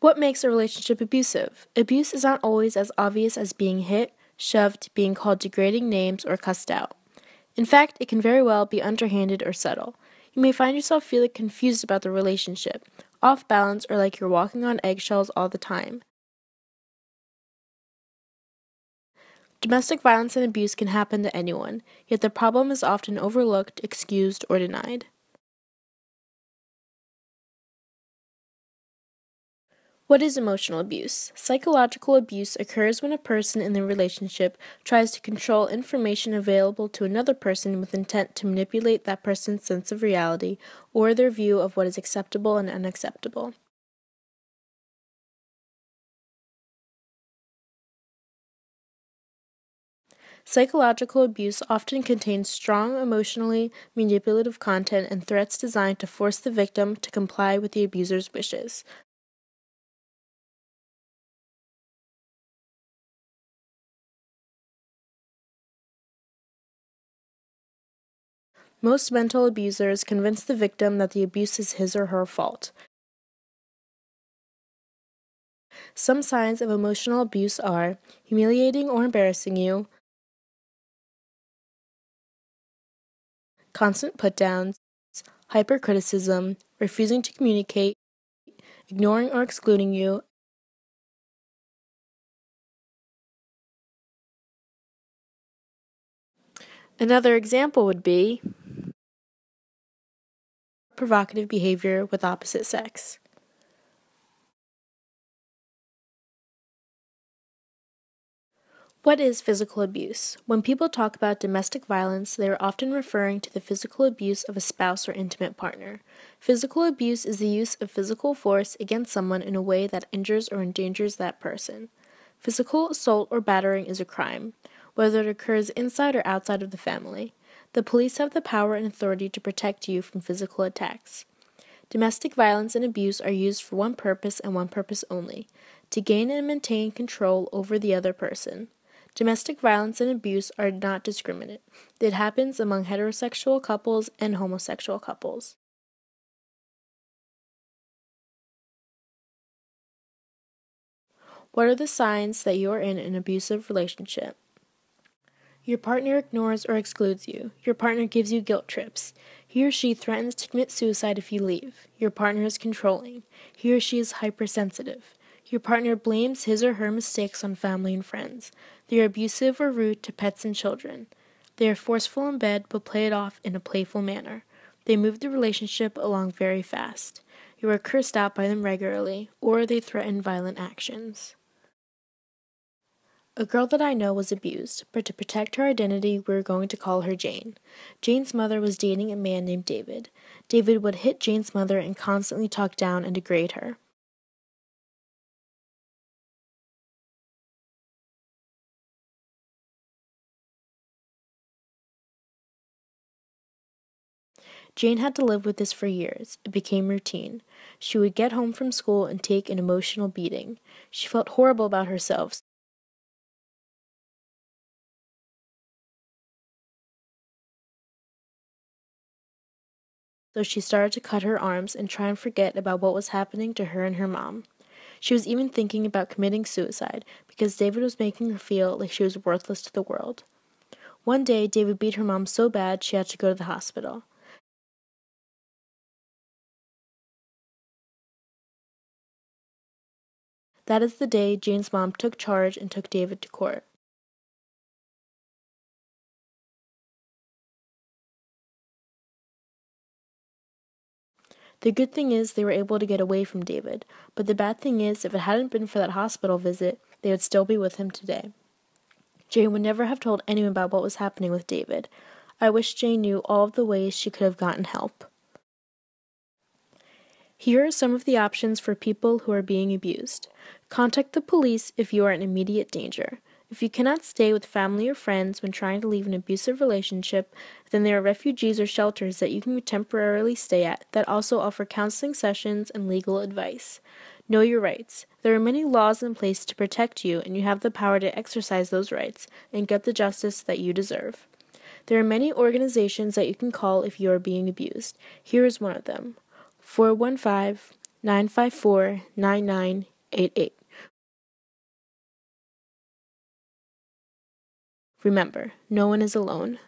What makes a relationship abusive? Abuse is not always as obvious as being hit, shoved, being called degrading names, or cussed out. In fact, it can very well be underhanded or subtle. You may find yourself feeling confused about the relationship, off balance, or like you're walking on eggshells all the time. Domestic violence and abuse can happen to anyone, yet the problem is often overlooked, excused, or denied. What is emotional abuse? Psychological abuse occurs when a person in the relationship tries to control information available to another person with intent to manipulate that person's sense of reality or their view of what is acceptable and unacceptable. Psychological abuse often contains strong, emotionally manipulative content and threats designed to force the victim to comply with the abuser's wishes. Most mental abusers convince the victim that the abuse is his or her fault. Some signs of emotional abuse are humiliating or embarrassing you, constant put-downs, hypercriticism, refusing to communicate, ignoring or excluding you. Another example would be provocative behavior with opposite sex. What is physical abuse? When people talk about domestic violence, they are often referring to the physical abuse of a spouse or intimate partner. Physical abuse is the use of physical force against someone in a way that injures or endangers that person. Physical assault or battering is a crime, whether it occurs inside or outside of the family. The police have the power and authority to protect you from physical attacks. Domestic violence and abuse are used for one purpose and one purpose only: to gain and maintain control over the other person. Domestic violence and abuse are not discriminate. It happens among heterosexual couples and homosexual couples. What are the signs that you are in an abusive relationship? Your partner ignores or excludes you. Your partner gives you guilt trips. He or she threatens to commit suicide if you leave. Your partner is controlling. He or she is hypersensitive. Your partner blames his or her mistakes on family and friends. They are abusive or rude to pets and children. They are forceful in bed but play it off in a playful manner. They move the relationship along very fast. You are cursed out by them regularly, or they threaten violent actions. A girl that I know was abused, but to protect her identity, we were going to call her Jane. Jane's mother was dating a man named David. David would hit Jane's mother and constantly talk down and degrade her. Jane had to live with this for years. It became routine. She would get home from school and take an emotional beating. She felt horrible about herself, so she started to cut her arms and try and forget about what was happening to her and her mom. She was even thinking about committing suicide because David was making her feel like she was worthless to the world. One day, David beat her mom so bad she had to go to the hospital. That is the day Jane's mom took charge and took David to court. The good thing is they were able to get away from David, but the bad thing is if it hadn't been for that hospital visit, they would still be with him today. Jane would never have told anyone about what was happening with David. I wish Jane knew all of the ways she could have gotten help. Here are some of the options for people who are being abused. Contact the police if you are in immediate danger. If you cannot stay with family or friends when trying to leave an abusive relationship, then there are refugees or shelters that you can temporarily stay at that also offer counseling sessions and legal advice. Know your rights. There are many laws in place to protect you, and you have the power to exercise those rights and get the justice that you deserve. There are many organizations that you can call if you are being abused. Here is one of them: 415 954-9988. Remember, no one is alone.